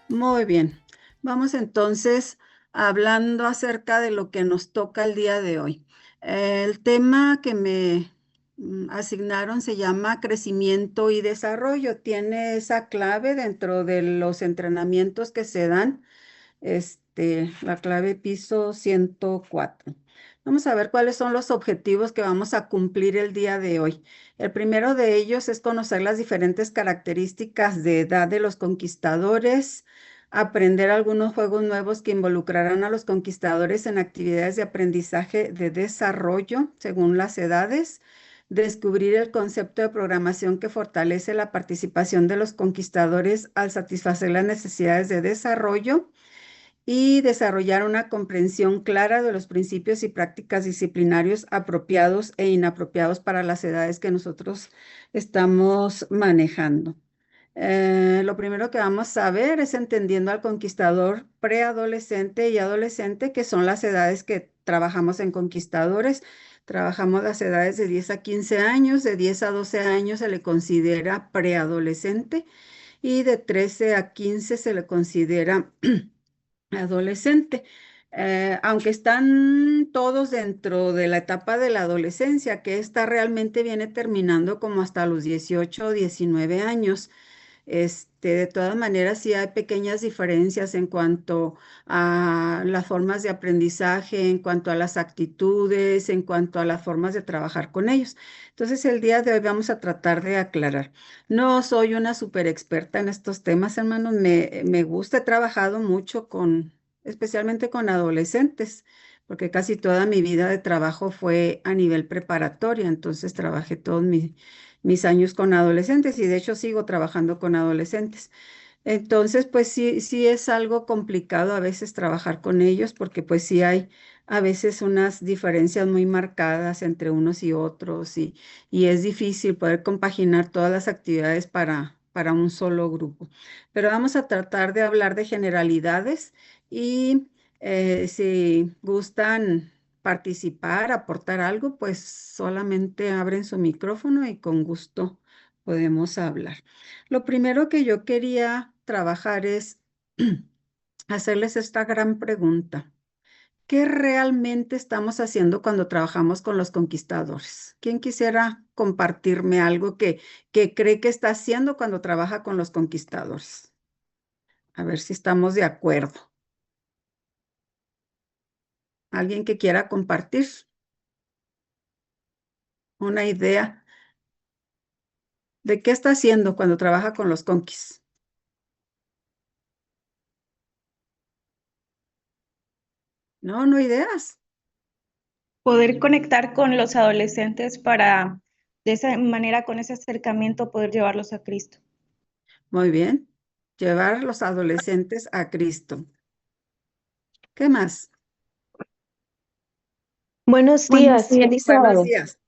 Muy bien. Vamos entonces hablando acerca de lo que nos toca el día de hoy. El tema que me asignaron se llama crecimiento y desarrollo. Tiene esa clave dentro de los entrenamientos que se dan, la clave piso 104. Vamos a ver cuáles son los objetivos que vamos a cumplir el día de hoy. El primero de ellos es conocer las diferentes características de edad de los conquistadores, aprender algunos juegos nuevos que involucrarán a los conquistadores en actividades de aprendizaje de desarrollo según las edades, descubrir el concepto de programación que fortalece la participación de los conquistadores al satisfacer las necesidades de desarrollo y desarrollar una comprensión clara de los principios y prácticas disciplinarios apropiados e inapropiados para las edades que nosotros estamos manejando. Lo primero que vamos a ver es entendiendo al conquistador preadolescente y adolescente, que son las edades que trabajamos en conquistadores. Trabajamos las edades de 10 a 15 años, de 10 a 12 años se le considera preadolescente y de 13 a 15 se le considera adolescente. Aunque están todos dentro de la etapa de la adolescencia, que esta realmente viene terminando como hasta los 18 o 19 años. De todas maneras, sí hay pequeñas diferencias en cuanto a las formas de aprendizaje, en cuanto a las actitudes, en cuanto a las formas de trabajar con ellos. Entonces, el día de hoy vamos a tratar de aclarar. No soy una súper experta en estos temas, hermanos. Me gusta, he trabajado mucho especialmente con adolescentes, porque casi toda mi vida de trabajo fue a nivel preparatoria, entonces trabajé todos mis años con adolescentes y de hecho sigo trabajando con adolescentes. Entonces, pues sí, sí es algo complicado a veces trabajar con ellos porque pues sí hay a veces unas diferencias muy marcadas entre unos y otros y es difícil poder compaginar todas las actividades para un solo grupo. Pero vamos a tratar de hablar de generalidades y si gustan participar, aportar algo, pues solamente abren su micrófono y con gusto podemos hablar. Lo primero que yo quería trabajar es hacerles esta gran pregunta. ¿Qué realmente estamos haciendo cuando trabajamos con los conquistadores? ¿Quién quisiera compartirme algo que cree que está haciendo cuando trabaja con los conquistadores? A ver si estamos de acuerdo. ¿Alguien que quiera compartir una idea de qué está haciendo cuando trabaja con los conquis? No, no ideas. Poder conectar con los adolescentes para de esa manera, con ese acercamiento, poder llevarlos a Cristo. Muy bien. Llevar a los adolescentes a Cristo. ¿Qué más? Buenos Buenos días, días. feliz Buenos sábado. días.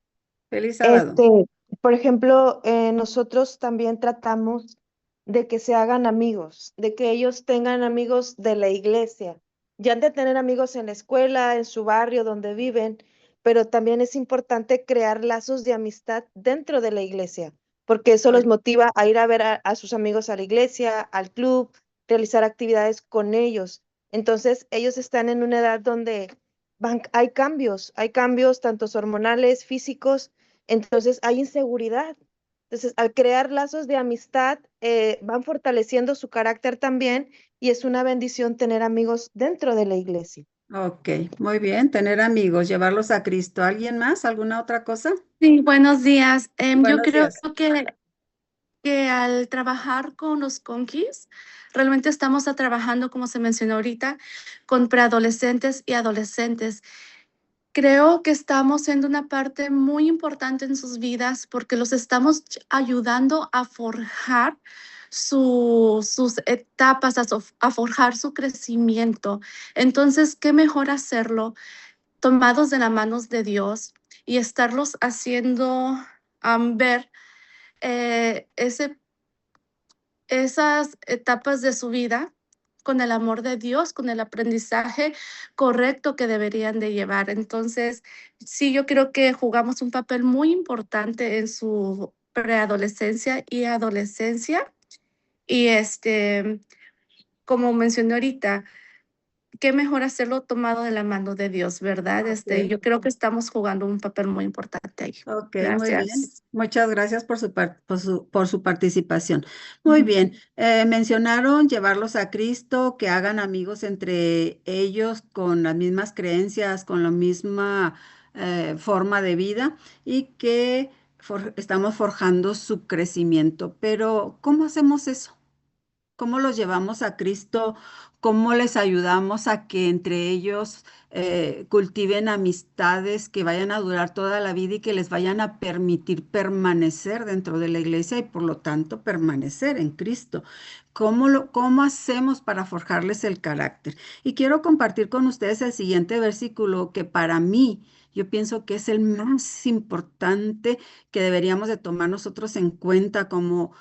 Feliz sábado. Este, por ejemplo, nosotros también tratamos de que se hagan amigos, de que ellos tengan amigos de la iglesia. Ya han de tener amigos en la escuela, en su barrio donde viven, pero también es importante crear lazos de amistad dentro de la iglesia, porque eso los Muy, motiva a ir a ver a sus amigos a la iglesia, al club, realizar actividades con ellos. Entonces, ellos están en una edad donde hay cambios tanto hormonales, físicos, entonces hay inseguridad. Entonces, al crear lazos de amistad, van fortaleciendo su carácter también y es una bendición tener amigos dentro de la iglesia. ok, muy bien. Tener amigos, llevarlos a Cristo. ¿Alguien más? ¿Alguna otra cosa? Sí, buenos días. Yo Buenos creo días. que al trabajar con los conquis, realmente estamos trabajando, como se mencionó ahorita, con preadolescentes y adolescentes. Creo que estamos siendo una parte muy importante en sus vidas porque los estamos ayudando a forjar sus etapas, a forjar su crecimiento. Entonces, ¿qué mejor hacerlo tomados de las manos de Dios y estarlos haciendo ver esas etapas de su vida con el amor de Dios, con el aprendizaje correcto que deberían de llevar? Entonces, sí, yo creo que jugamos un papel muy importante en su preadolescencia y adolescencia. Y como mencioné ahorita, qué mejor hacerlo tomado de la mano de Dios, ¿verdad? Ok. Yo creo que estamos jugando un papel muy importante ahí. Ok, muy bien. Gracias. Muchas gracias por su participación. Muy Ujú. bien. Mencionaron llevarlos a Cristo, que hagan amigos entre ellos con las mismas creencias, con la misma forma de vida y que estamos forjando su crecimiento. Pero, ¿cómo hacemos eso? ¿Cómo los llevamos a Cristo? ¿Cómo les ayudamos a que entre ellos cultiven amistades que vayan a durar toda la vida y que les vayan a permitir permanecer dentro de la iglesia y por lo tanto permanecer en Cristo? ¿Cómo hacemos para forjarles el carácter? Y quiero compartir con ustedes el siguiente versículo que para mí yo pienso que es el más importante que deberíamos de tomar nosotros en cuenta como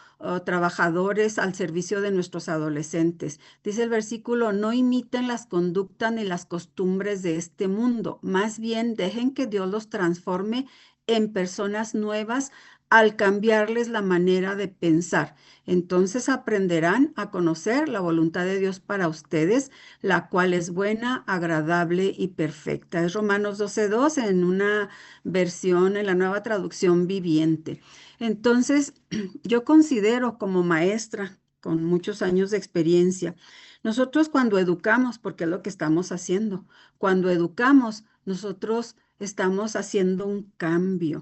trabajadores al servicio de nuestros adolescentes. Dice el versículo, no imiten las conductas ni las costumbres de este mundo, más bien dejen que Dios los transforme en personas nuevas al cambiarles la manera de pensar. Entonces aprenderán a conocer la voluntad de Dios para ustedes, la cual es buena, agradable y perfecta. Es Romanos 12:2 en una versión, en la nueva traducción viviente. Entonces, yo considero como maestra con muchos años de experiencia, nosotros cuando educamos, porque es lo que estamos haciendo, cuando educamos, nosotros estamos haciendo un cambio.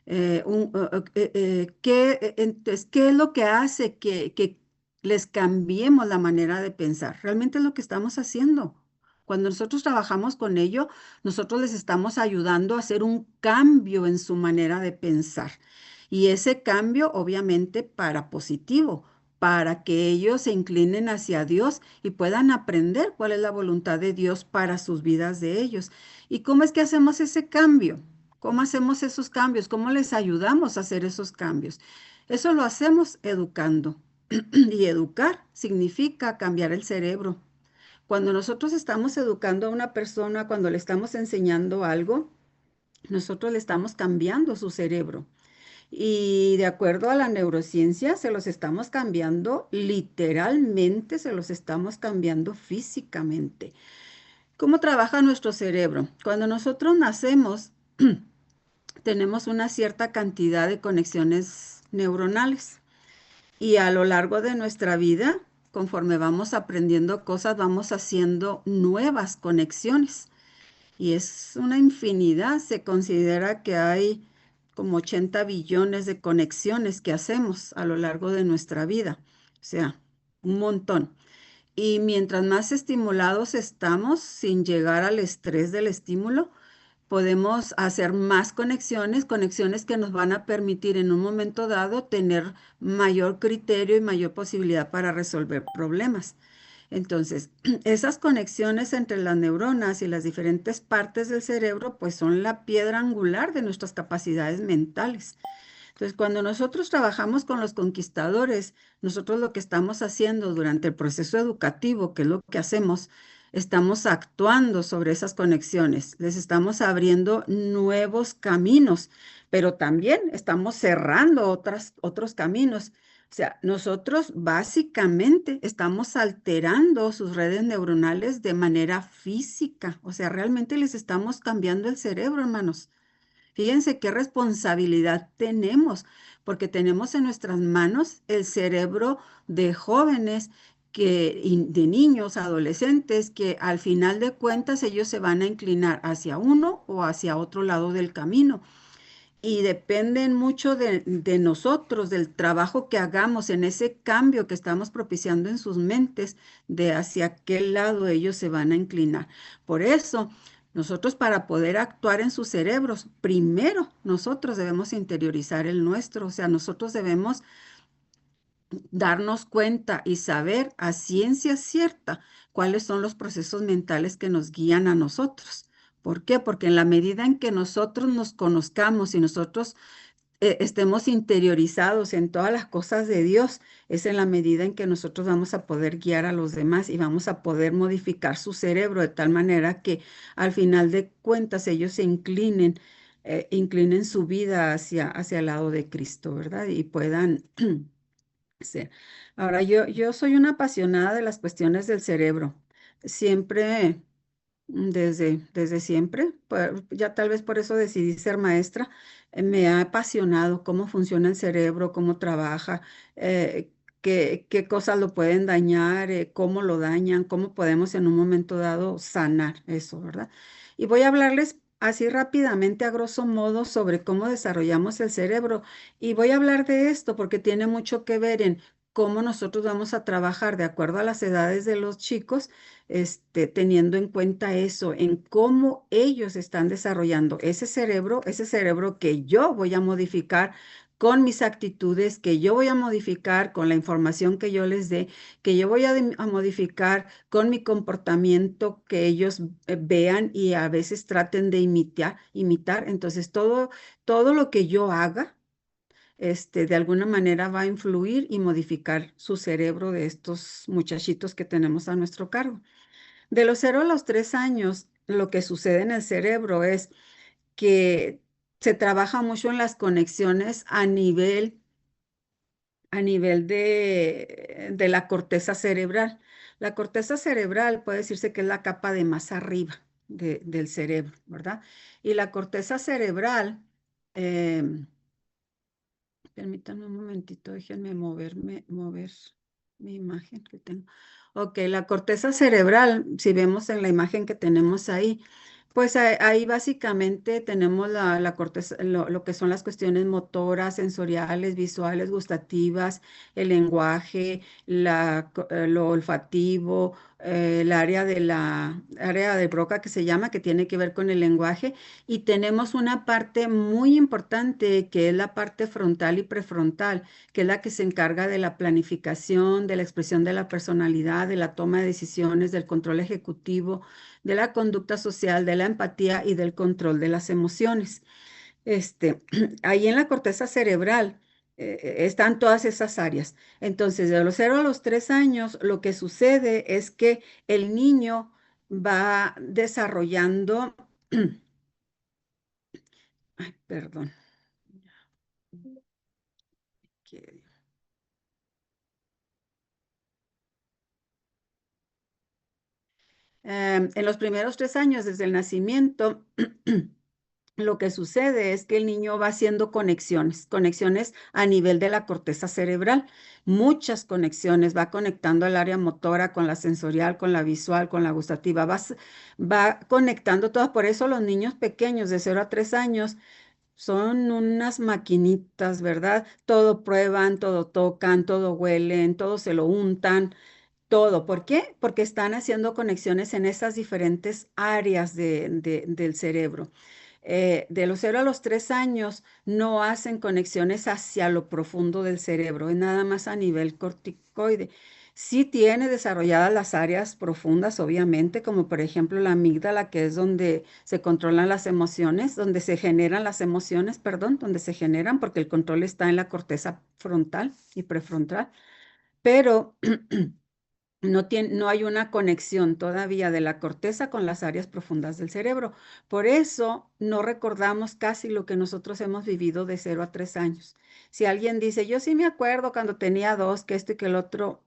Entonces, ¿qué es lo que hace que les cambiemos la manera de pensar? Realmente es lo que estamos haciendo. Cuando nosotros trabajamos con ello, nosotros les estamos ayudando a hacer un cambio en su manera de pensar. Y ese cambio, obviamente, para positivo, para que ellos se inclinen hacia Dios y puedan aprender cuál es la voluntad de Dios para sus vidas de ellos. ¿Y cómo es que hacemos ese cambio? ¿Cómo hacemos esos cambios? ¿Cómo les ayudamos a hacer esos cambios? Eso lo hacemos educando. Y educar significa cambiar el cerebro. Cuando nosotros estamos educando a una persona, cuando le estamos enseñando algo, nosotros le estamos cambiando su cerebro. Y de acuerdo a la neurociencia, se los estamos cambiando literalmente, se los estamos cambiando físicamente. ¿Cómo trabaja nuestro cerebro? Cuando nosotros nacemos, tenemos una cierta cantidad de conexiones neuronales y a lo largo de nuestra vida, conforme vamos aprendiendo cosas, vamos haciendo nuevas conexiones. Y es una infinidad. Se considera que hay como 80 billones de conexiones que hacemos a lo largo de nuestra vida. O sea, un montón. Y mientras más estimulados estamos, sin llegar al estrés del estímulo, podemos hacer más conexiones, conexiones que nos van a permitir en un momento dado tener mayor criterio y mayor posibilidad para resolver problemas. Entonces, esas conexiones entre las neuronas y las diferentes partes del cerebro, pues son la piedra angular de nuestras capacidades mentales. Entonces, cuando nosotros trabajamos con los conquistadores, nosotros lo que estamos haciendo durante el proceso educativo, que es lo que hacemos, estamos actuando sobre esas conexiones, les estamos abriendo nuevos caminos, pero también estamos cerrando otros caminos. O sea, nosotros básicamente estamos alterando sus redes neuronales de manera física. O sea, realmente les estamos cambiando el cerebro, hermanos. Fíjense qué responsabilidad tenemos, porque tenemos en nuestras manos el cerebro de jóvenes y de niños, adolescentes, que al final de cuentas ellos se van a inclinar hacia uno o hacia otro lado del camino. Y dependen mucho de nosotros, del trabajo que hagamos en ese cambio que estamos propiciando en sus mentes, de hacia qué lado ellos se van a inclinar. Por eso, nosotros para poder actuar en sus cerebros, primero nosotros debemos interiorizar el nuestro, o sea, nosotros debemos darnos cuenta y saber a ciencia cierta cuáles son los procesos mentales que nos guían a nosotros. ¿Por qué? Porque en la medida en que nosotros nos conozcamos y nosotros estemos interiorizados en todas las cosas de Dios, es en la medida en que nosotros vamos a poder guiar a los demás y vamos a poder modificar su cerebro de tal manera que al final de cuentas ellos se inclinen su vida hacia el lado de Cristo, ¿verdad? Y puedan Sí. Ahora, yo soy una apasionada de las cuestiones del cerebro. Siempre, desde siempre, ya tal vez por eso decidí ser maestra, me ha apasionado cómo funciona el cerebro, cómo trabaja, qué cosas lo pueden dañar, cómo lo dañan, cómo podemos en un momento dado sanar eso, ¿verdad? Y voy a hablarles así rápidamente, a grosso modo, sobre cómo desarrollamos el cerebro. Y voy a hablar de esto porque tiene mucho que ver en cómo nosotros vamos a trabajar de acuerdo a las edades de los chicos, teniendo en cuenta eso, en cómo ellos están desarrollando ese cerebro que yo voy a modificar con mis actitudes, que yo voy a modificar con la información que yo les dé, que yo voy a modificar con mi comportamiento, que ellos vean y a veces traten de imitar. Entonces, todo lo que yo haga, de alguna manera va a influir y modificar su cerebro de estos muchachitos que tenemos a nuestro cargo. De los 0 a los 3 años, lo que sucede en el cerebro es que se trabaja mucho en las conexiones a nivel de la corteza cerebral. La corteza cerebral puede decirse que es la capa de más arriba del cerebro, ¿verdad? Y la corteza cerebral, em, permítanme un momentito, déjenme mover mi imagen que tengo. Ok, la corteza cerebral, si vemos en la imagen que tenemos ahí, pues ahí básicamente tenemos la corteza, lo que son las cuestiones motoras, sensoriales, visuales, gustativas, el lenguaje, lo olfativo, el área de Broca que se llama, que tiene que ver con el lenguaje. Y tenemos una parte muy importante que es la parte frontal y prefrontal, que es la que se encarga de la planificación, de la expresión de la personalidad, de la toma de decisiones, del control ejecutivo, de la conducta social, de la empatía y del control de las emociones. Ahí en la corteza cerebral están todas esas áreas. Entonces, de los 0 a los 3 años, lo que sucede es que el niño va desarrollando, ay, perdón. que- en los primeros 3 años desde el nacimiento, lo que sucede es que el niño va haciendo conexiones a nivel de la corteza cerebral, muchas conexiones, va conectando el área motora con la sensorial, con la visual, con la gustativa, va conectando todas. Por eso los niños pequeños de 0 a 3 años son unas maquinitas, ¿verdad? Todo prueban, todo tocan, todo huelen, todo se lo untan. Todo. ¿Por qué? Porque están haciendo conexiones en esas diferentes áreas del cerebro. De los 0 a los 3 años no hacen conexiones hacia lo profundo del cerebro, es nada más a nivel corticoide. Sí tiene desarrolladas las áreas profundas, obviamente, como por ejemplo la amígdala, que es donde se controlan las emociones, donde se generan las emociones, perdón, donde se generan, porque el control está en la corteza frontal y prefrontal, pero no hay una conexión todavía de la corteza con las áreas profundas del cerebro. Por eso no recordamos casi lo que nosotros hemos vivido de 0 a 3 años. Si alguien dice, yo sí me acuerdo cuando tenía 2, que esto y que el otro,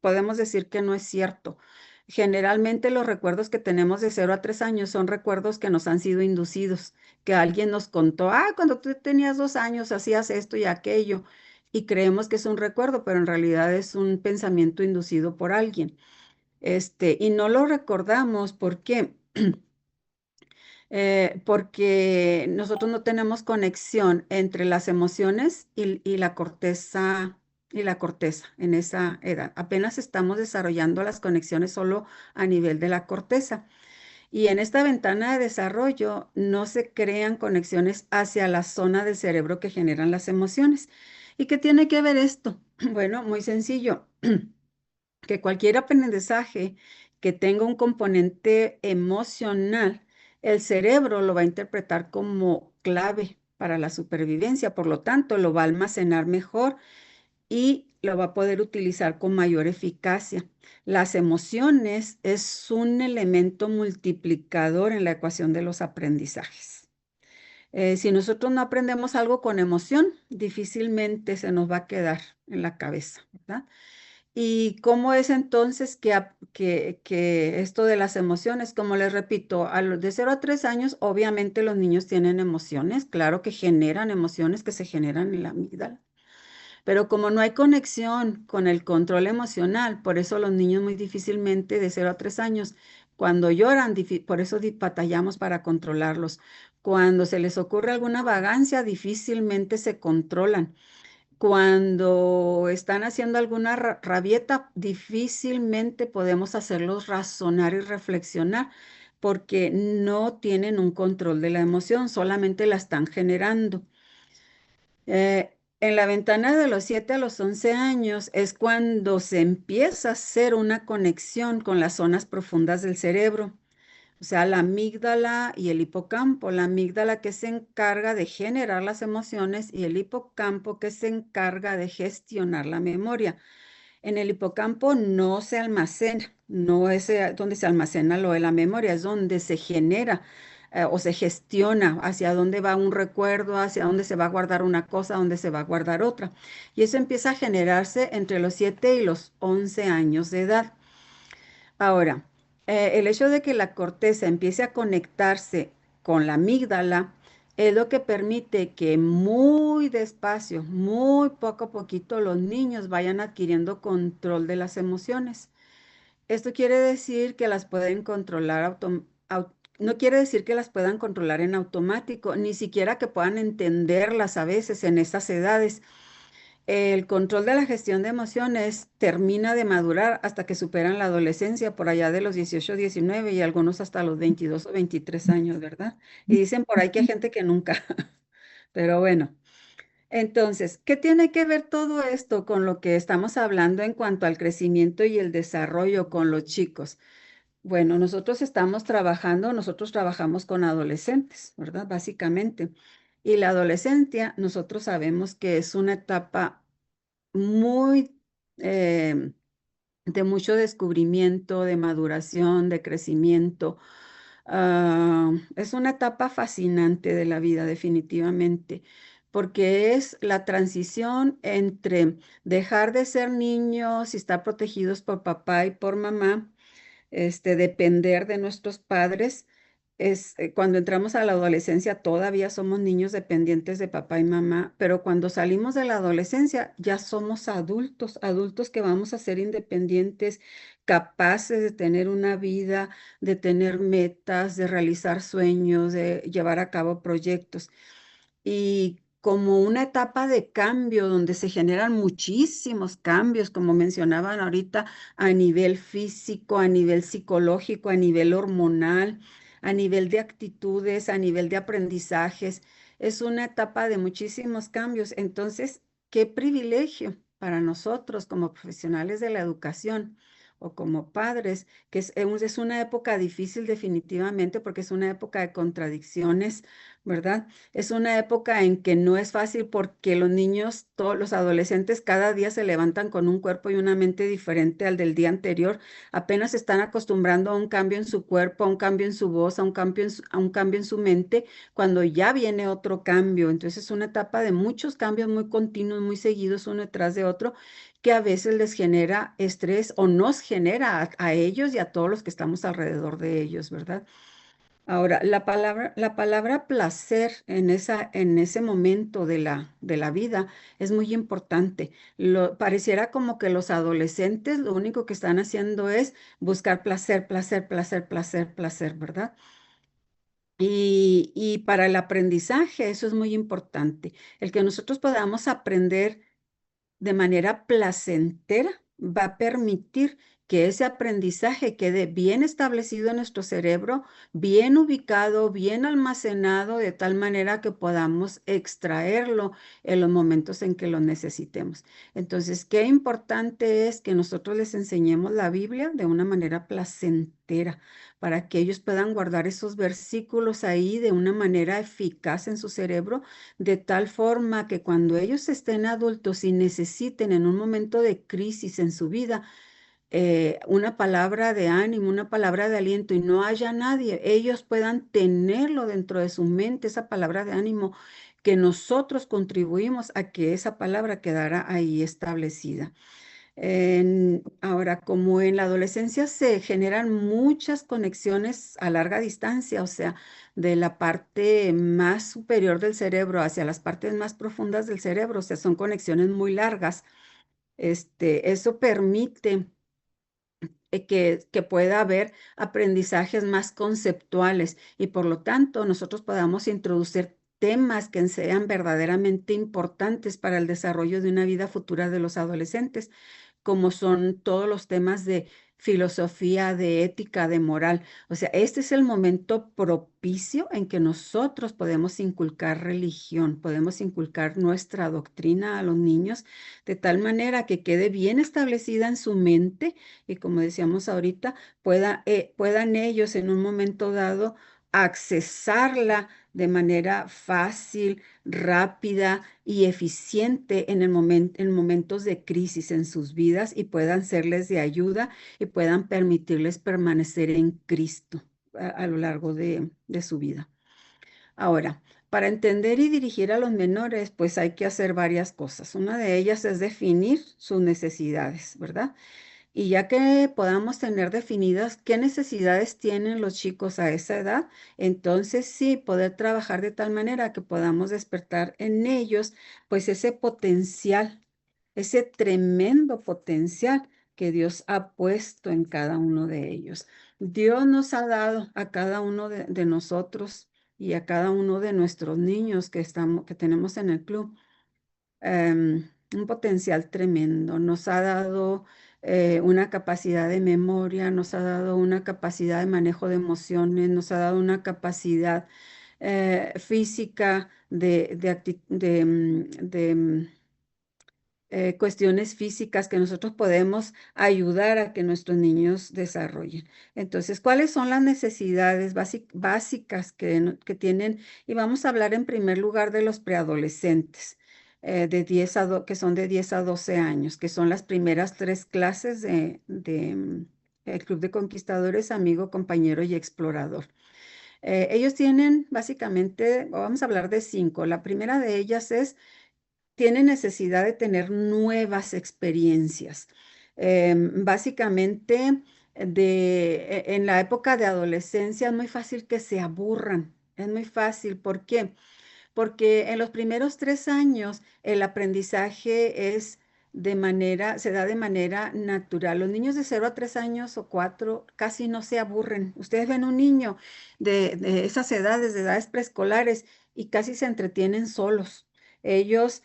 podemos decir que no es cierto. Generalmente los recuerdos que tenemos de 0 a 3 años son recuerdos que nos han sido inducidos, que alguien nos contó, cuando tú tenías 2 años hacías esto y aquello, y creemos que es un recuerdo, pero en realidad es un pensamiento inducido por alguien. Y no lo recordamos, ¿por qué? Porque nosotros no tenemos conexión entre las emociones y la corteza en esa edad. Apenas estamos desarrollando las conexiones solo a nivel de la corteza. Y en esta ventana de desarrollo no se crean conexiones hacia la zona del cerebro que generan las emociones. ¿Y qué tiene que ver esto? Bueno, muy sencillo. Que cualquier aprendizaje que tenga un componente emocional, el cerebro lo va a interpretar como clave para la supervivencia, por lo tanto, lo va a almacenar mejor y lo va a poder utilizar con mayor eficacia. Las emociones es un elemento multiplicador en la ecuación de los aprendizajes. Si nosotros no aprendemos algo con emoción, difícilmente se nos va a quedar en la cabeza, ¿verdad? ¿Y cómo es entonces que esto de las emociones? Como les repito, de 0 a 3 años, obviamente los niños tienen emociones, claro que generan emociones que se generan en la amígdala. Pero como no hay conexión con el control emocional, por eso los niños muy difícilmente de 0 a 3 años, cuando lloran, por eso batallamos para controlarlos. Cuando se les ocurre alguna vagancia, difícilmente se controlan. Cuando están haciendo alguna rabieta, difícilmente podemos hacerlos razonar y reflexionar porque no tienen un control de la emoción, solamente la están generando. En la ventana de los 7 a los 11 años es cuando se empieza a hacer una conexión con las zonas profundas del cerebro, o sea, la amígdala y el hipocampo. La amígdala que se encarga de generar las emociones y el hipocampo que se encarga de gestionar la memoria. En el hipocampo no se almacena, no es donde se almacena lo de la memoria, es donde se genera o se gestiona hacia dónde va un recuerdo, hacia dónde se va a guardar una cosa, dónde se va a guardar otra. Y eso empieza a generarse entre los 7 y los 11 años de edad. Ahora, el hecho de que la corteza empiece a conectarse con la amígdala es lo que permite que muy despacio, muy poco a poquito, los niños vayan adquiriendo control de las emociones. Esto quiere decir que las pueden controlar no quiere decir que las puedan controlar en automático, ni siquiera que puedan entenderlas a veces en esas edades. El control de la gestión de emociones termina de madurar hasta que superan la adolescencia, por allá de los 18, 19 y algunos hasta los 22 o 23 años, ¿verdad? Y dicen por ahí que hay gente que nunca, pero bueno. Entonces, ¿qué tiene que ver todo esto con lo que estamos hablando en cuanto al crecimiento y el desarrollo con los chicos? Bueno, nosotros trabajamos con adolescentes, ¿verdad? Básicamente. Y la adolescencia, nosotros sabemos que es una etapa muy de mucho descubrimiento, de maduración, de crecimiento. Es una etapa fascinante de la vida, definitivamente, porque es la transición entre dejar de ser niños y estar protegidos por papá y por mamá, depender de nuestros padres. Cuando entramos a la adolescencia todavía somos niños dependientes de papá y mamá, pero cuando salimos de la adolescencia ya somos adultos, adultos que vamos a ser independientes, capaces de tener una vida, de tener metas, de realizar sueños, de llevar a cabo proyectos. Y como una etapa de cambio donde se generan muchísimos cambios, como mencionaban ahorita, a nivel físico, a nivel psicológico, a nivel hormonal, a nivel de actitudes, a nivel de aprendizajes. Es una etapa de muchísimos cambios. Entonces, qué privilegio para nosotros como profesionales de la educación o como padres, que es una época difícil definitivamente porque es una época de contradicciones, ¿verdad? Es una época en que no es fácil porque los niños, todos los adolescentes, cada día se levantan con un cuerpo y una mente diferente al del día anterior. Apenas se están acostumbrando a un cambio en su cuerpo, a un cambio en su voz, a un cambio a un cambio en su mente, cuando ya viene otro cambio. Entonces es una etapa de muchos cambios muy continuos, muy seguidos, uno detrás de otro, que a veces les genera estrés o nos genera a ellos y a todos los que estamos alrededor de ellos, ¿verdad? Ahora, la palabra placer en ese momento de la vida es muy importante. Pareciera como que los adolescentes lo único que están haciendo es buscar placer, placer, placer, placer, placer, ¿verdad? Y para el aprendizaje eso es muy importante. El que nosotros podamos aprender de manera placentera va a permitir que ese aprendizaje quede bien establecido en nuestro cerebro, bien ubicado, bien almacenado, de tal manera que podamos extraerlo en los momentos en que lo necesitemos. Entonces, qué importante es que nosotros les enseñemos la Biblia de una manera placentera, para que ellos puedan guardar esos versículos ahí de una manera eficaz en su cerebro, de tal forma que cuando ellos estén adultos y necesiten en un momento de crisis en su vida, una palabra de ánimo, una palabra de aliento y no haya nadie, ellos puedan tenerlo dentro de su mente, esa palabra de ánimo, que nosotros contribuimos a que esa palabra quedara ahí establecida. Ahora, como en la adolescencia se generan muchas conexiones a larga distancia, o sea, de la parte más superior del cerebro hacia las partes más profundas del cerebro, o sea, son conexiones muy largas. Eso permite que pueda haber aprendizajes más conceptuales y por lo tanto nosotros podamos introducir temas que sean verdaderamente importantes para el desarrollo de una vida futura de los adolescentes, como son todos los temas de filosofía, de ética, de moral. O sea, este es el momento propicio en que nosotros podemos inculcar religión, podemos inculcar nuestra doctrina a los niños de tal manera que quede bien establecida en su mente y como decíamos ahorita, puedan ellos en un momento dado accesarla de manera fácil, rápida y eficiente en momentos de crisis en sus vidas y puedan serles de ayuda y puedan permitirles permanecer en Cristo a lo largo de su vida. Ahora, para entender y dirigir a los menores, pues hay que hacer varias cosas. Una de ellas es definir sus necesidades, ¿verdad? Y ya que podamos tener definidas qué necesidades tienen los chicos a esa edad, entonces sí, poder trabajar de tal manera que podamos despertar en ellos, pues ese potencial, ese tremendo potencial que Dios ha puesto en cada uno de ellos. Dios nos ha dado a cada uno de nosotros y a cada uno de nuestros niños que tenemos en el club un potencial tremendo. Nos ha dado una capacidad de memoria, nos ha dado una capacidad de manejo de emociones, nos ha dado una capacidad física de cuestiones físicas que nosotros podemos ayudar a que nuestros niños desarrollen. Entonces, ¿cuáles son las necesidades básicas que tienen? Y vamos a hablar en primer lugar de los preadolescentes, que son de 10 a 12 años, que son las primeras 3 clases el Club de Conquistadores, Amigo, Compañero y Explorador. Ellos tienen básicamente, vamos a hablar de 5. La primera de ellas tiene necesidad de tener nuevas experiencias. Básicamente, en la época de adolescencia es muy fácil que se aburran. Es muy fácil. ¿Por qué? Porque en los primeros 3 años el aprendizaje se da de manera natural. Los niños de 0 a 3 años o 4 casi no se aburren. Ustedes ven un niño de esas edades, de edades preescolares, y casi se entretienen solos. Ellos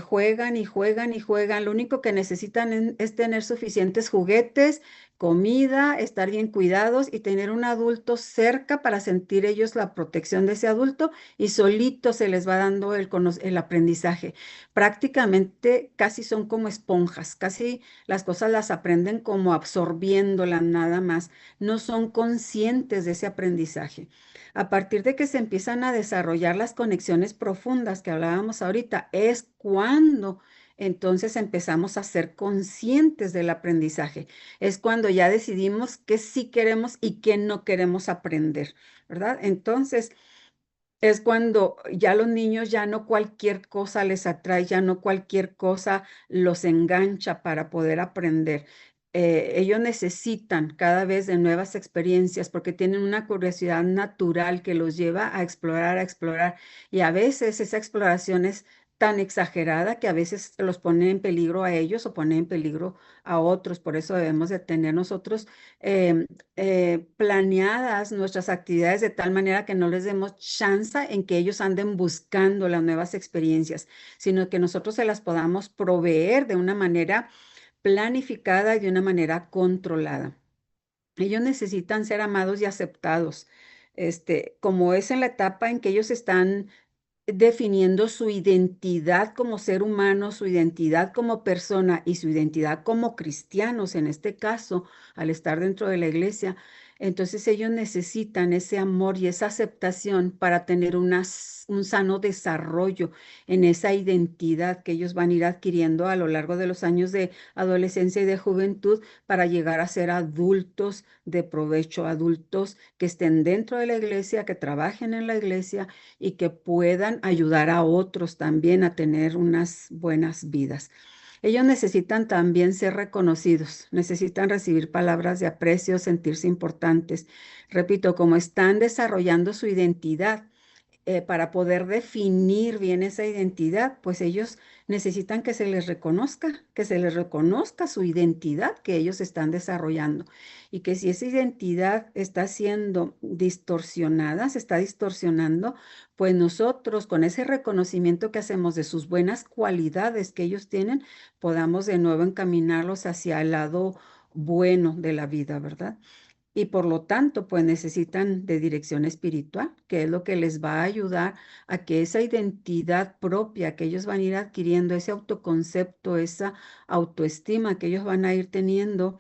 juegan y juegan y juegan. Lo único que necesitan es tener suficientes juguetes, comida, estar bien cuidados y tener un adulto cerca para sentir ellos la protección de ese adulto y solito se les va dando el aprendizaje. Prácticamente casi son como esponjas, casi las cosas las aprenden como absorbiéndolas nada más. No son conscientes de ese aprendizaje. A partir de que se empiezan a desarrollar las conexiones profundas que hablábamos ahorita, es cuando entonces empezamos a ser conscientes del aprendizaje. Es cuando ya decidimos qué sí queremos y qué no queremos aprender, ¿verdad? Entonces, es cuando ya los niños ya no cualquier cosa les atrae, ya no cualquier cosa los engancha para poder aprender. Ellos necesitan cada vez de nuevas experiencias porque tienen una curiosidad natural que los lleva a explorar. Y a veces esa exploración es tan exagerada que a veces los pone en peligro a ellos o pone en peligro a otros. Por eso debemos de tener nosotros planeadas nuestras actividades de tal manera que no les demos chance en que ellos anden buscando las nuevas experiencias, sino que nosotros se las podamos proveer de una manera planificada y de una manera controlada. Ellos necesitan ser amados y aceptados, como es en la etapa en que ellos están definiendo su identidad como ser humano, su identidad como persona y su identidad como cristianos, en este caso, al estar dentro de la iglesia, Entonces ellos necesitan ese amor y esa aceptación para tener un sano desarrollo en esa identidad que ellos van a ir adquiriendo a lo largo de los años de adolescencia y de juventud para llegar a ser adultos de provecho, adultos que estén dentro de la iglesia, que trabajen en la iglesia y que puedan ayudar a otros también a tener unas buenas vidas. Ellos necesitan también ser reconocidos, necesitan recibir palabras de aprecio, sentirse importantes. Repito, como están desarrollando su identidad, para poder definir bien esa identidad, pues ellos necesitan que se les reconozca su identidad que ellos están desarrollando y que si esa identidad está siendo distorsionada, se está distorsionando, pues nosotros con ese reconocimiento que hacemos de sus buenas cualidades que ellos tienen, podamos de nuevo encaminarlos hacia el lado bueno de la vida, ¿verdad? Y por lo tanto, pues necesitan de dirección espiritual, que es lo que les va a ayudar a que esa identidad propia que ellos van a ir adquiriendo, ese autoconcepto, esa autoestima que ellos van a ir teniendo,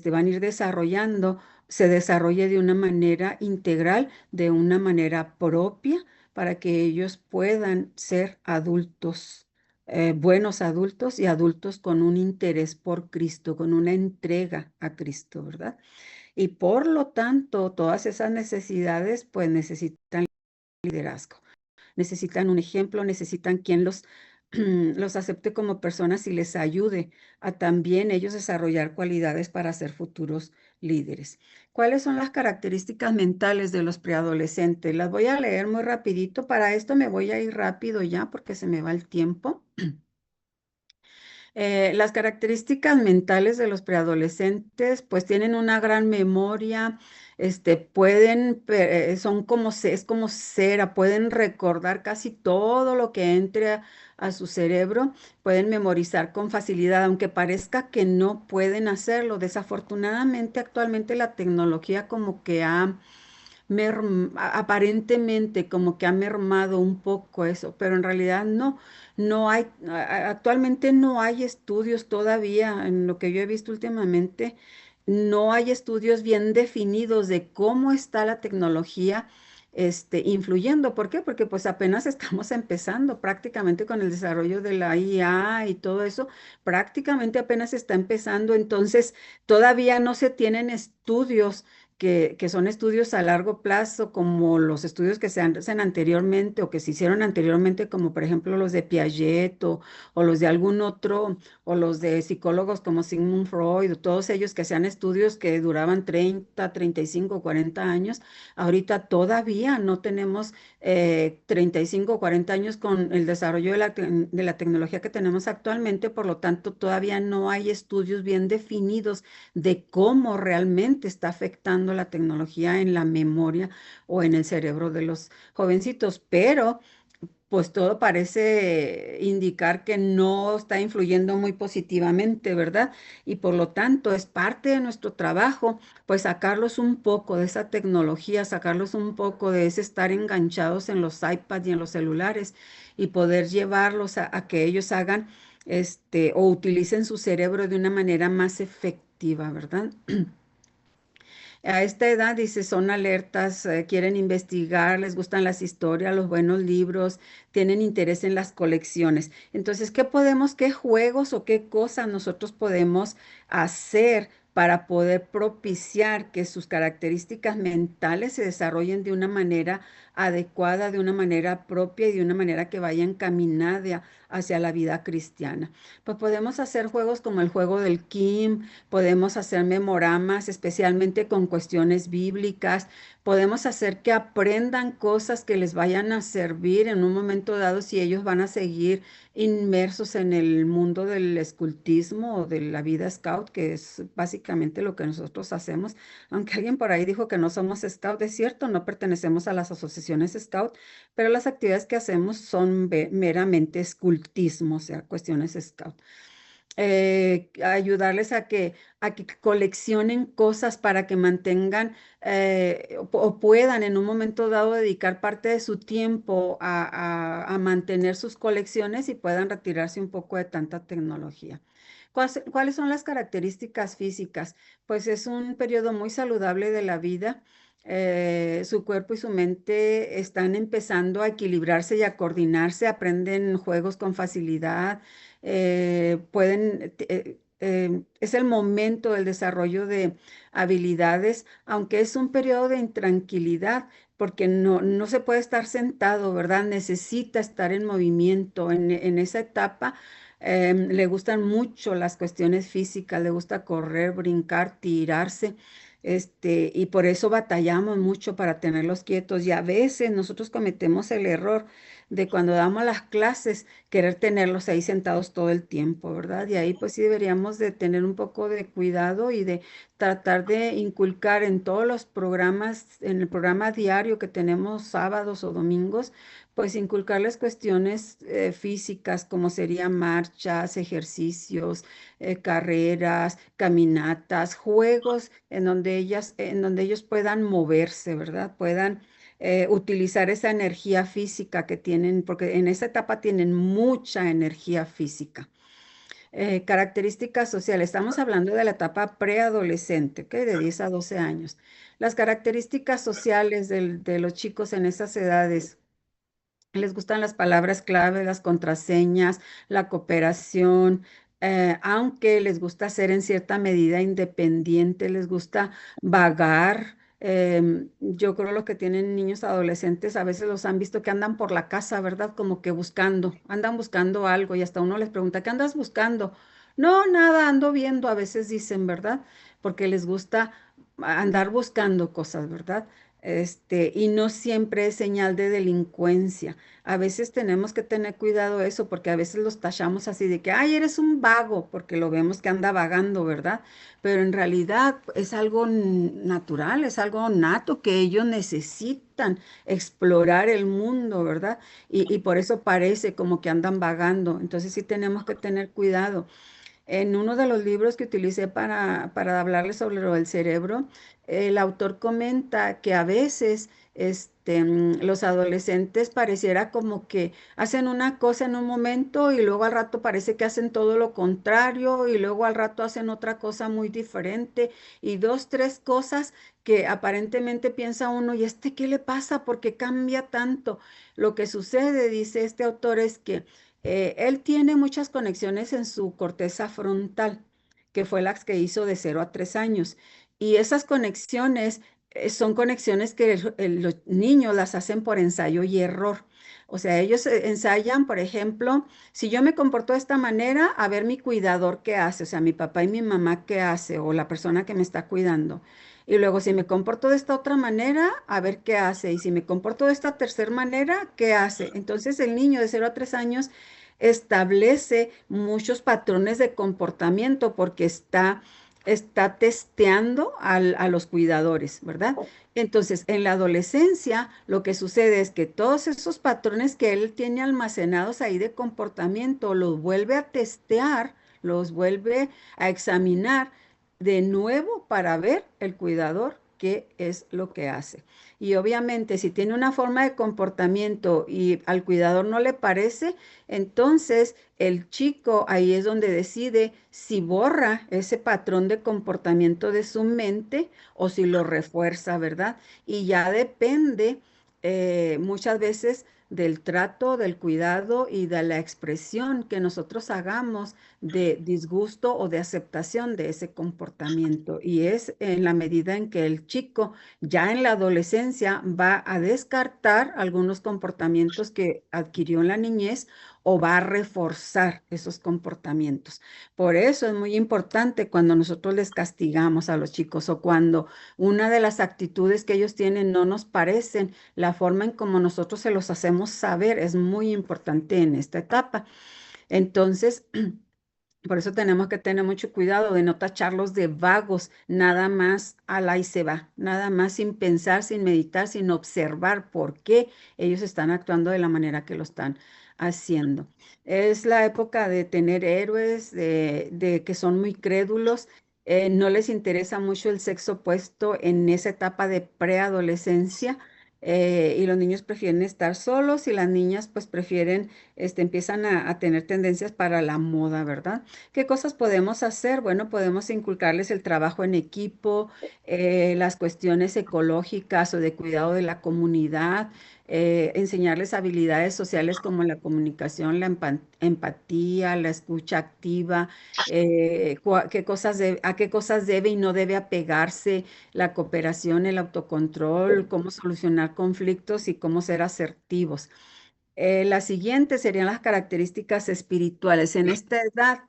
van a ir desarrollando, se desarrolle de una manera integral, de una manera propia, para que ellos puedan ser adultos, buenos adultos y adultos con un interés por Cristo, con una entrega a Cristo, ¿verdad? Y por lo tanto, todas esas necesidades, pues necesitan liderazgo, necesitan un ejemplo, necesitan quien los acepte como personas y les ayude a también ellos desarrollar cualidades para ser futuros líderes. ¿Cuáles son las características mentales de los preadolescentes? Las voy a leer muy rapidito. Para esto me voy a ir rápido ya porque se me va el tiempo. Las características mentales de los preadolescentes, pues tienen una gran memoria, son como, es como cera, pueden recordar casi todo lo que entre a su cerebro, pueden memorizar con facilidad, aunque parezca que no pueden hacerlo. Desafortunadamente, actualmente la tecnología como que aparentemente como que ha mermado un poco eso, pero en realidad no, no hay, actualmente no hay estudios todavía, en lo que yo he visto últimamente, no hay estudios bien definidos de cómo está la tecnología, influyendo. ¿Por qué? Porque pues apenas estamos empezando prácticamente con el desarrollo de la IA y todo eso, prácticamente apenas está empezando, entonces todavía no se tienen estudios que son estudios a largo plazo, como los estudios que se hacen anteriormente o que se hicieron anteriormente, como por ejemplo los de Piaget o los de algún otro, o los de psicólogos como Sigmund Freud, o todos ellos que hacían estudios que duraban 30, 35, 40 años. Ahorita todavía no tenemos 35 o 40 años con el desarrollo de la tecnología que tenemos actualmente, por lo tanto todavía no hay estudios bien definidos de cómo realmente está afectando la tecnología en la memoria o en el cerebro de los jovencitos, pero pues todo parece indicar que no está influyendo muy positivamente, ¿verdad? Y por lo tanto es parte de nuestro trabajo, pues sacarlos un poco de esa tecnología, sacarlos un poco de ese estar enganchados en los iPads y en los celulares y poder llevarlos a que ellos hagan, o utilicen su cerebro de una manera más efectiva, ¿verdad? A esta edad, dice, son alertas, quieren investigar, les gustan las historias, los buenos libros, tienen interés en las colecciones. Entonces, qué juegos o qué cosas nosotros podemos hacer para poder propiciar que sus características mentales se desarrollen de una manera adecuada, de una manera propia y de una manera que vaya encaminada hacia la vida cristiana? Pues podemos hacer juegos como el juego del Kim. Podemos hacer memoramas, especialmente con cuestiones bíblicas. Podemos hacer que aprendan cosas que les vayan a servir en un momento dado si ellos van a seguir inmersos en el mundo del escultismo o de la vida scout, que es básicamente lo que nosotros hacemos. Aunque alguien por ahí dijo que no somos scout, es cierto, no pertenecemos a las asociaciones scout, pero las actividades que hacemos son meramente escultismo, o sea, cuestiones scout. ayudarles a que coleccionen cosas para que mantengan o puedan en un momento dado dedicar parte de su tiempo a mantener sus colecciones y puedan retirarse un poco de tanta tecnología. ¿Cuáles son las características físicas? Pues es un periodo muy saludable de la vida. Su cuerpo y su mente están empezando a equilibrarse y a coordinarse, aprenden juegos con facilidad, es el momento del desarrollo de habilidades, aunque es un periodo de intranquilidad, porque no se puede estar sentado, ¿verdad? Necesita estar en movimiento. En esa etapa le gustan mucho las cuestiones físicas, le gusta correr, brincar, tirarse. Y por eso batallamos mucho para tenerlos quietos. Y a veces nosotros cometemos el error de cuando damos las clases, querer tenerlos ahí sentados todo el tiempo, ¿verdad? Y ahí pues sí deberíamos de tener un poco de cuidado y de tratar de inculcar en todos los programas, en el programa diario que tenemos sábados o domingos, pues inculcarles cuestiones físicas como serían marchas, ejercicios, carreras, caminatas, juegos en donde ellos puedan moverse, ¿verdad? Puedan utilizar esa energía física que tienen, porque en esa etapa tienen mucha energía física. Características sociales, estamos hablando de la etapa preadolescente, ¿ok? De 10 a 12 años. Las características sociales de los chicos en esas edades. Les gustan las palabras clave, las contraseñas, la cooperación, aunque les gusta ser en cierta medida independiente, les gusta vagar. Yo creo los que tienen niños adolescentes a veces los han visto que andan por la casa, ¿verdad? Como que buscando, andan buscando algo y hasta uno les pregunta, ¿qué andas buscando? No, nada, ando viendo, a veces dicen, ¿verdad? Porque les gusta andar buscando cosas, ¿verdad? Y no siempre es señal de delincuencia. A veces tenemos que tener cuidado eso porque a veces los tachamos así de que, ay, eres un vago, porque lo vemos que anda vagando, ¿verdad? Pero en realidad es algo natural, es algo nato que ellos necesitan explorar el mundo, ¿verdad? Y por eso parece como que andan vagando. Entonces sí tenemos que tener cuidado. En uno de los libros que utilicé para hablarles sobre lo del cerebro, el autor comenta que a veces los adolescentes pareciera como que hacen una cosa en un momento y luego al rato parece que hacen todo lo contrario y luego al rato hacen otra cosa muy diferente y dos, tres cosas que aparentemente piensa uno, ¿y qué le pasa? ¿Por qué cambia tanto? Lo que sucede, dice este autor, es que él tiene muchas conexiones en su corteza frontal, que fue las que hizo de 0 a 3 años. Y esas conexiones son conexiones que los niños las hacen por ensayo y error. O sea, ellos ensayan, por ejemplo, si yo me comporto de esta manera, a ver mi cuidador qué hace, o sea, mi papá y mi mamá qué hace, o la persona que me está cuidando. Y luego, si me comporto de esta otra manera, a ver qué hace. Y si me comporto de esta tercera manera, ¿qué hace? Entonces, el niño de 0 a 3 años establece muchos patrones de comportamiento porque está testeando a los cuidadores, ¿verdad? Entonces, en la adolescencia, lo que sucede es que todos esos patrones que él tiene almacenados ahí de comportamiento, los vuelve a testear, los vuelve a examinar de nuevo para ver el cuidador qué es lo que hace. Y obviamente, si tiene una forma de comportamiento y al cuidador no le parece, entonces el chico ahí es donde decide si borra ese patrón de comportamiento de su mente o si lo refuerza, ¿verdad? Y ya depende muchas veces del trato, del cuidado y de la expresión que nosotros hagamos de disgusto o de aceptación de ese comportamiento. Y es en la medida en que el chico ya en la adolescencia va a descartar algunos comportamientos que adquirió en la niñez o va a reforzar esos comportamientos. Por eso es muy importante cuando nosotros les castigamos a los chicos o cuando una de las actitudes que ellos tienen no nos parecen, la forma en como nosotros se los hacemos saber es muy importante en esta etapa. Entonces, por eso tenemos que tener mucho cuidado de no tacharlos de vagos, nada más al ahí se va, nada más sin pensar, sin meditar, sin observar por qué ellos están actuando de la manera que lo están haciendo. Es la época de tener héroes, de que son muy crédulos, no les interesa mucho el sexo opuesto en esa etapa de preadolescencia. Y los niños prefieren estar solos y las niñas pues prefieren, empiezan a tener tendencias para la moda, ¿verdad? ¿Qué cosas podemos hacer? Bueno, podemos inculcarles el trabajo en equipo, las cuestiones ecológicas o de cuidado de la comunidad, enseñarles habilidades sociales como la comunicación, la empatía, la escucha activa, a qué cosas debe y no debe apegarse, la cooperación, el autocontrol, cómo solucionar conflictos y cómo ser asertivos. La siguiente serían las características espirituales. En esta edad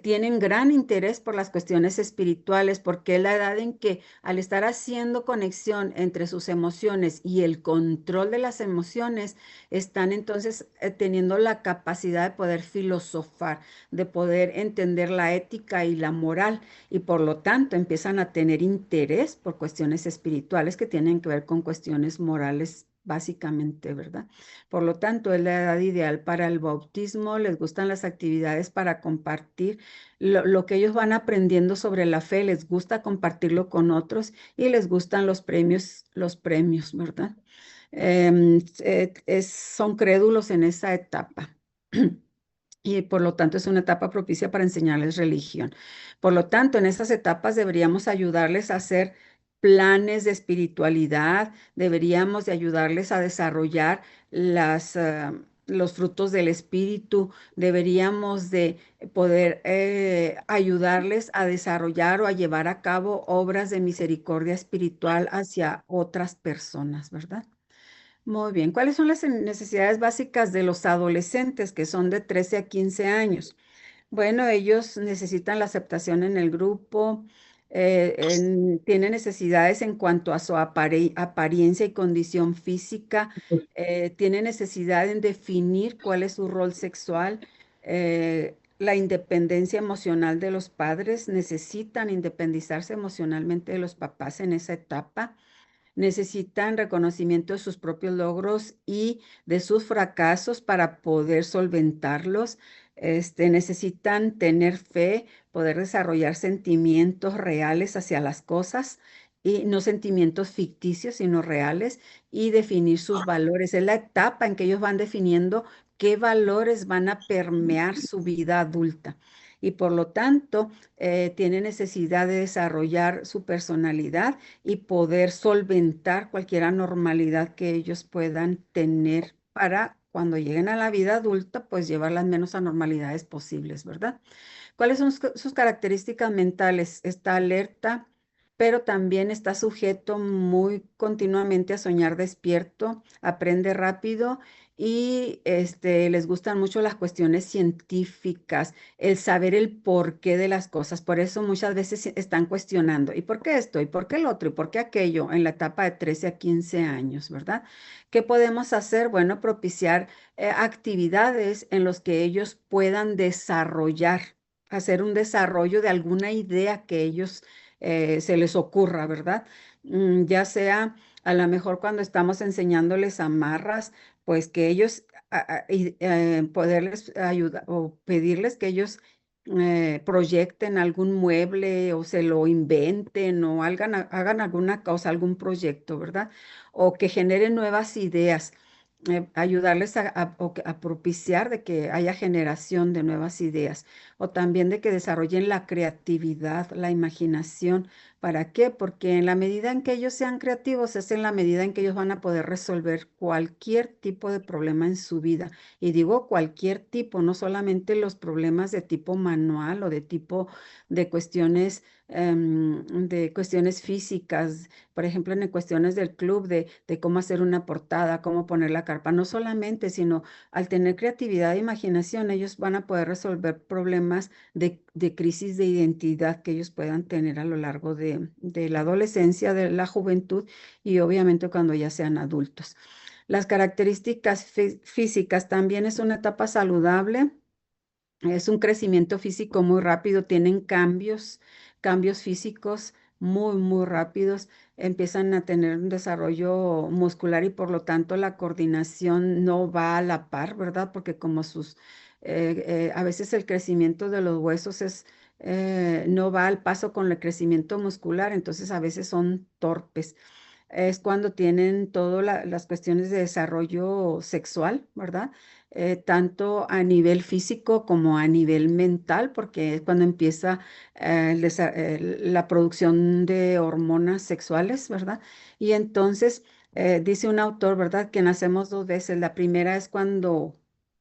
tienen gran interés por las cuestiones espirituales porque es la edad en que al estar haciendo conexión entre sus emociones y el control de las emociones, están entonces teniendo la capacidad de poder filosofar, de poder entender la ética y la moral y por lo tanto empiezan a tener interés por cuestiones espirituales que tienen que ver con cuestiones morales básicamente, ¿verdad? Por lo tanto, es la edad ideal para el bautismo, les gustan las actividades para compartir lo que ellos van aprendiendo sobre la fe, les gusta compartirlo con otros y les gustan los premios, ¿verdad? Son crédulos en esa etapa. Y por lo tanto es una etapa propicia para enseñarles religión. Por lo tanto, en estas etapas deberíamos ayudarles a hacer planes de espiritualidad, deberíamos de ayudarles a desarrollar los frutos del espíritu, deberíamos de poder ayudarles a desarrollar o a llevar a cabo obras de misericordia espiritual hacia otras personas, ¿verdad? Muy bien. ¿Cuáles son las necesidades básicas de los adolescentes que son de 13 a 15 años? Bueno, ellos necesitan la aceptación en el grupo, tienen necesidades en cuanto a su apariencia y condición física, tienen necesidad en definir cuál es su rol sexual, la independencia emocional de los padres, necesitan independizarse emocionalmente de los papás en esa etapa. Necesitan reconocimiento de sus propios logros y de sus fracasos para poder solventarlos. Necesitan tener fe, poder desarrollar sentimientos reales hacia las cosas y no sentimientos ficticios, sino reales y definir sus valores. Es la etapa en que ellos van definiendo qué valores van a permear su vida adulta. Y por lo tanto, tiene necesidad de desarrollar su personalidad y poder solventar cualquier anormalidad que ellos puedan tener para cuando lleguen a la vida adulta, pues llevar las menos anormalidades posibles, ¿verdad? ¿Cuáles son sus características mentales? Está alerta, pero también está sujeto muy continuamente a soñar despierto, aprende rápido y les gustan mucho las cuestiones científicas, el saber el porqué de las cosas. Por eso muchas veces están cuestionando, ¿y por qué esto? ¿Y por qué el otro? ¿Y por qué aquello? En la etapa de 13 a 15 años, ¿verdad? ¿Qué podemos hacer? Bueno, propiciar actividades en las que ellos puedan desarrollar, hacer un desarrollo de alguna idea que ellos se les ocurra, ¿verdad? Ya sea a lo mejor cuando estamos enseñándoles amarras, pues que ellos poderles ayudar o pedirles que ellos proyecten algún mueble o se lo inventen o hagan alguna cosa, algún proyecto, ¿verdad? O que generen nuevas ideas, ayudarles a propiciar de que haya generación de nuevas ideas o también de que desarrollen la creatividad, la imaginación. ¿Para qué? Porque en la medida en que ellos sean creativos es en la medida en que ellos van a poder resolver cualquier tipo de problema en su vida. Y digo cualquier tipo, no solamente los problemas de tipo manual o de tipo de cuestiones físicas, por ejemplo, en cuestiones del club, de cómo hacer una portada, cómo poner la carpa, no solamente, sino al tener creatividad e imaginación, ellos van a poder resolver problemas de crisis de identidad que ellos puedan tener a lo largo de la adolescencia, de la juventud y obviamente cuando ya sean adultos. Las características físicas también es una etapa saludable. Es un crecimiento físico muy rápido, tienen cambios físicos muy rápidos, empiezan a tener un desarrollo muscular y por lo tanto la coordinación no va a la par, ¿verdad? Porque como a veces el crecimiento de los huesos no va al paso con el crecimiento muscular, entonces a veces son torpes. Es cuando tienen todas las cuestiones de desarrollo sexual, ¿verdad? Tanto a nivel físico como a nivel mental, porque es cuando empieza la producción de hormonas sexuales, ¿verdad? Y entonces dice un autor, ¿verdad? Que nacemos dos veces. La primera es cuando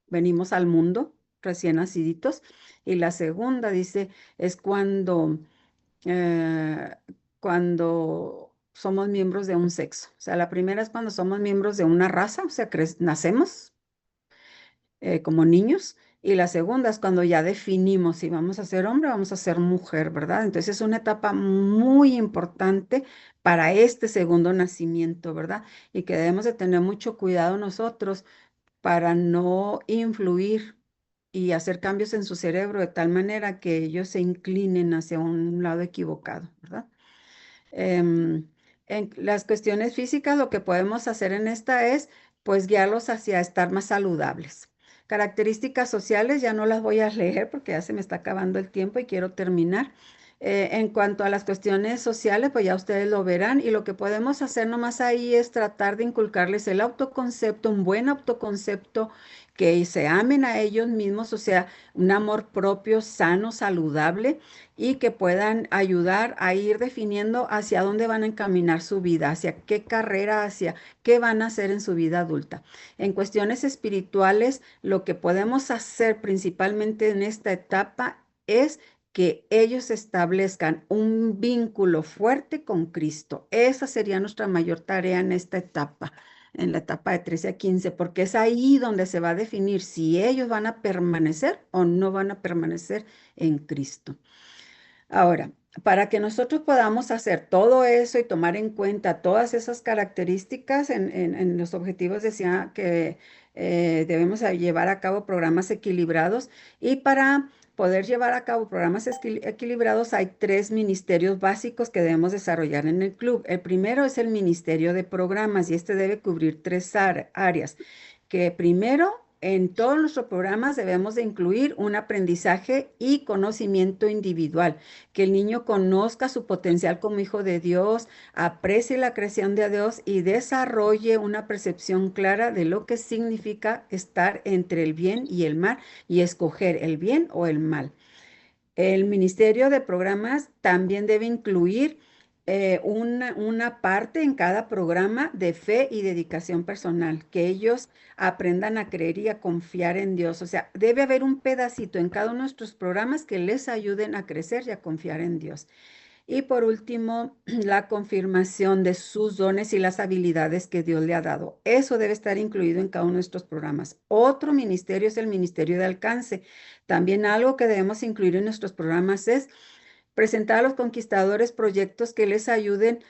venimos al mundo, recién naciditos, y la segunda, dice, es eh, cuando somos miembros de un sexo. O sea, la primera es cuando somos miembros de una raza, o sea, nacemos como niños. Y la segunda es cuando ya definimos si vamos a ser hombre o vamos a ser mujer, ¿verdad? Entonces es una etapa muy importante para este segundo nacimiento, ¿verdad? Y que debemos de tener mucho cuidado nosotros para no influir y hacer cambios en su cerebro de tal manera que ellos se inclinen hacia un lado equivocado, ¿verdad? Em, en las cuestiones físicas, lo que podemos hacer en esta es, pues, guiarlos hacia estar más saludables. Características sociales, ya no las voy a leer porque ya se me está acabando el tiempo y quiero terminar. En cuanto a las cuestiones sociales, pues ya ustedes lo verán y lo que podemos hacer nomás ahí es tratar de inculcarles el autoconcepto, un buen autoconcepto, que se amen a ellos mismos, o sea, un amor propio, sano, saludable y que puedan ayudar a ir definiendo hacia dónde van a encaminar su vida, hacia qué carrera, hacia qué van a hacer en su vida adulta. En cuestiones espirituales, lo que podemos hacer principalmente en esta etapa es que ellos establezcan un vínculo fuerte con Cristo. Esa sería nuestra mayor tarea en esta etapa, en la etapa de 13 a 15, porque es ahí donde se va a definir si ellos van a permanecer o no van a permanecer en Cristo. Ahora, para que nosotros podamos hacer todo eso y tomar en cuenta todas esas características en los objetivos, decía que debemos llevar a cabo programas equilibrados y para poder llevar a cabo programas equilibrados hay tres ministerios básicos que debemos desarrollar en el club. El primero es el ministerio de programas y este debe cubrir tres áreas, que primero en todos nuestros programas debemos de incluir un aprendizaje y conocimiento individual, que el niño conozca su potencial como hijo de Dios, aprecie la creación de Dios y desarrolle una percepción clara de lo que significa estar entre el bien y el mal y escoger el bien o el mal. El Ministerio de Programas también debe incluir una parte en cada programa de fe y dedicación personal, que ellos aprendan a creer y a confiar en Dios. O sea, debe haber un pedacito en cada uno de nuestros programas que les ayuden a crecer y a confiar en Dios. Y por último, la confirmación de sus dones y las habilidades que Dios le ha dado. Eso debe estar incluido en cada uno de estos programas. Otro ministerio es el ministerio de alcance. También algo que debemos incluir en nuestros programas es presentar a los conquistadores proyectos que les ayuden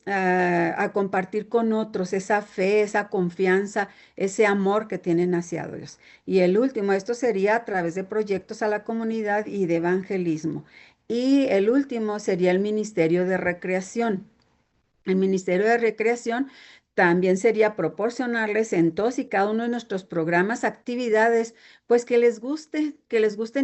a compartir con otros esa fe, esa confianza, ese amor que tienen hacia Dios. Y el último, esto sería a través de proyectos a la comunidad y de evangelismo. Y el último sería el Ministerio de Recreación. El Ministerio de Recreación también sería proporcionarles en todos y cada uno de nuestros programas actividades, pues que les gusten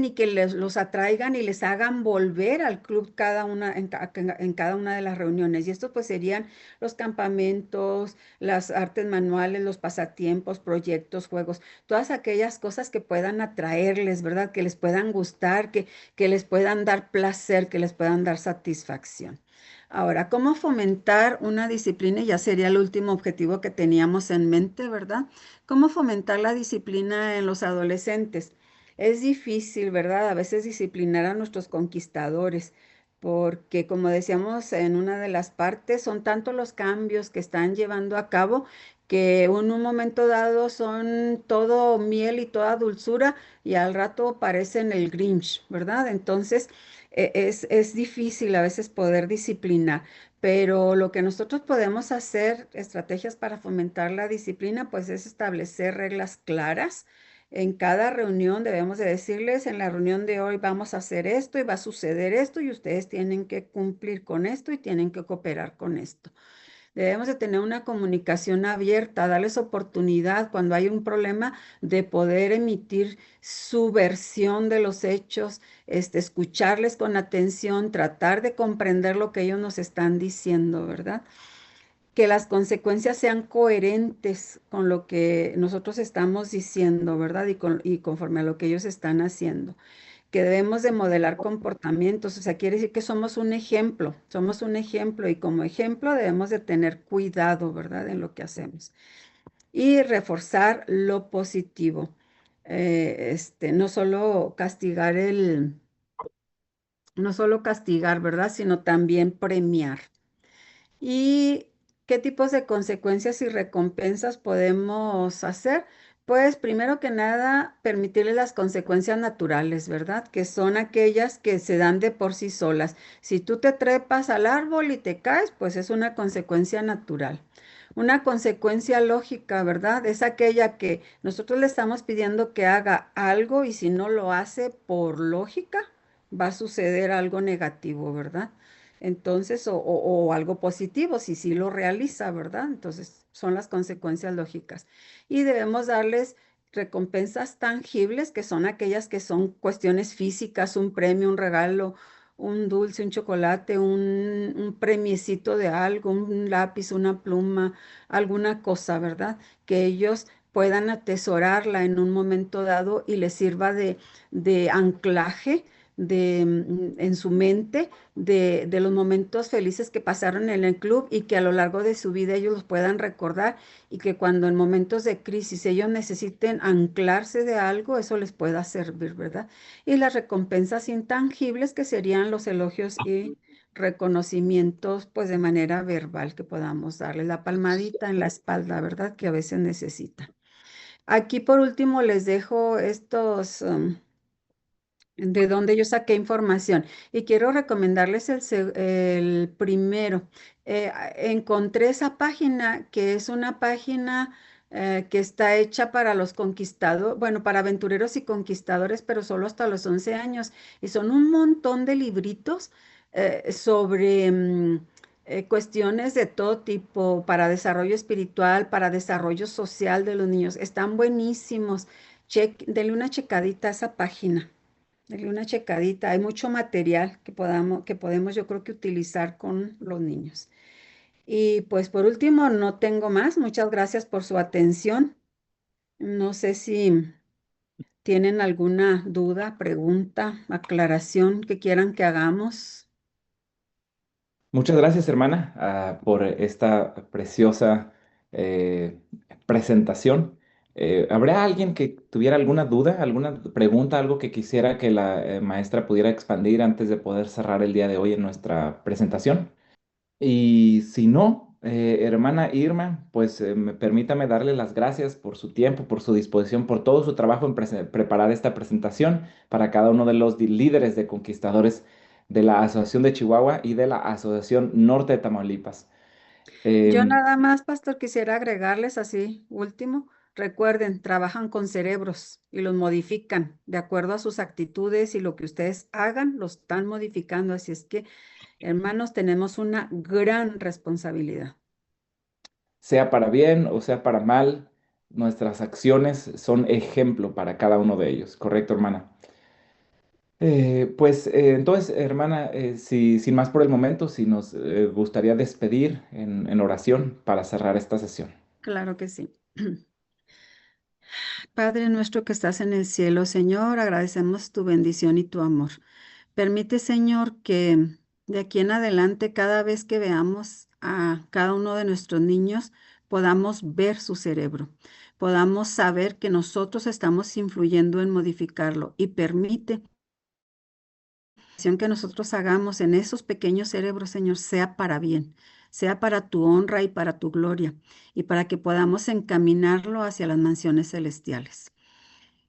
y que los atraigan y les hagan volver al club en cada una de las reuniones. Y estos pues serían los campamentos, las artes manuales, los pasatiempos, proyectos, juegos, todas aquellas cosas que puedan atraerles, ¿verdad? Que les puedan gustar, que les puedan dar placer, que les puedan dar satisfacción. Ahora, ¿cómo fomentar una disciplina? Ya sería el último objetivo que teníamos en mente, ¿verdad? ¿Cómo fomentar la disciplina en los adolescentes? Es difícil, ¿verdad? A veces disciplinar a nuestros conquistadores, porque como decíamos en una de las partes, son tantos los cambios que están llevando a cabo que en un momento dado son todo miel y toda dulzura y al rato parecen el Grinch, ¿verdad? Entonces, es difícil a veces poder disciplinar, pero lo que nosotros podemos hacer, estrategias para fomentar la disciplina, pues es establecer reglas claras, En cada reunión debemos de decirles, en la reunión de hoy vamos a hacer esto y va a suceder esto y ustedes tienen que cumplir con esto y tienen que cooperar con esto. Debemos de tener una comunicación abierta, darles oportunidad cuando hay un problema de poder emitir su versión de los hechos, escucharles con atención, tratar de comprender lo que ellos nos están diciendo, ¿verdad? Que las consecuencias sean coherentes con lo que nosotros estamos diciendo, ¿verdad? Y conforme a lo que ellos están haciendo. Que debemos de modelar comportamientos, o sea, quiere decir que somos un ejemplo y como ejemplo debemos de tener cuidado, ¿verdad? En lo que hacemos. Y reforzar lo positivo. No solo castigar no solo castigar, ¿verdad? Sino también premiar. ¿Y qué tipos de consecuencias y recompensas podemos hacer? Pues primero que nada, permitirle las consecuencias naturales, ¿verdad? Que son aquellas que se dan de por sí solas. Si tú te trepas al árbol y te caes, pues es una consecuencia natural. Una consecuencia lógica, ¿verdad? Es aquella que nosotros le estamos pidiendo que haga algo y si no lo hace por lógica, va a suceder algo negativo, ¿verdad? Entonces, o algo positivo, si sí lo realiza, ¿verdad? Entonces, son las consecuencias lógicas. Y debemos darles recompensas tangibles, que son aquellas que son cuestiones físicas, un premio, un regalo, un dulce, un chocolate, un premiecito de algo, un lápiz, una pluma, alguna cosa, ¿verdad? Que ellos puedan atesorarla en un momento dado y les sirva de anclaje en su mente de los momentos felices que pasaron en el club y que a lo largo de su vida ellos los puedan recordar y que cuando en momentos de crisis ellos necesiten anclarse de algo, eso les pueda servir, ¿verdad? Y las recompensas intangibles que serían los elogios y reconocimientos, pues de manera verbal que podamos darle la palmadita en la espalda, ¿verdad? Que a veces necesitan. Aquí por último les dejo estos de donde yo saqué información. Y quiero recomendarles el primero. Encontré esa página que es una página que está hecha para los conquistadores, bueno, para aventureros y conquistadores, pero solo hasta los 11 años. Y son un montón de libritos sobre cuestiones de todo tipo, para desarrollo espiritual, para desarrollo social de los niños. Están buenísimos. Denle una checadita a esa página. Dale una checadita. Hay mucho material que podemos, yo creo que utilizar con los niños. Y pues por último, no tengo más. Muchas gracias por su atención. No sé si tienen alguna duda, pregunta, aclaración que quieran que hagamos. Muchas gracias, hermana, por esta preciosa eh, presentación. ¿Habrá alguien que tuviera alguna duda, alguna pregunta, algo que quisiera que la maestra pudiera expandir antes de poder cerrar el día de hoy en nuestra presentación? Y si no, hermana Irma, pues permítame darle las gracias por su tiempo, por su disposición, por todo su trabajo en preparar esta presentación para cada uno de los líderes de conquistadores de la Asociación de Chihuahua y de la Asociación Norte de Tamaulipas. Yo Em, nada más, pastor, quisiera agregarles así, último, recuerden, trabajan con cerebros y los modifican de acuerdo a sus actitudes y lo que ustedes hagan, lo están modificando. Así es que, hermanos, tenemos una gran responsabilidad. Sea para bien o sea para mal, nuestras acciones son ejemplo para cada uno de ellos, ¿correcto, hermana? Entonces, hermana, si, sin más por el momento, si nos gustaría despedir en oración para cerrar esta sesión. Claro que sí. Padre nuestro que estás en el cielo, Señor, agradecemos tu bendición y tu amor. Permite, Señor, que de aquí en adelante, cada vez que veamos a cada uno de nuestros niños, podamos ver su cerebro, podamos saber que nosotros estamos influyendo en modificarlo y permite acción que nosotros hagamos en esos pequeños cerebros, Señor, sea para bien, sea para tu honra y para tu gloria, y para que podamos encaminarlo hacia las mansiones celestiales.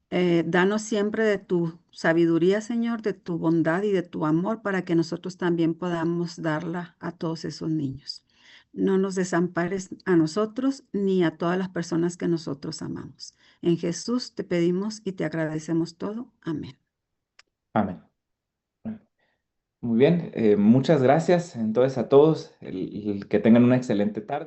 Danos siempre de tu sabiduría, Señor, de tu bondad y de tu amor, para que nosotros también podamos darla a todos esos niños. No nos desampares a nosotros ni a todas las personas que nosotros amamos. En Jesús te pedimos y te agradecemos todo. Amén. Amén. Muy bien, muchas gracias entonces a todos, que tengan una excelente tarde.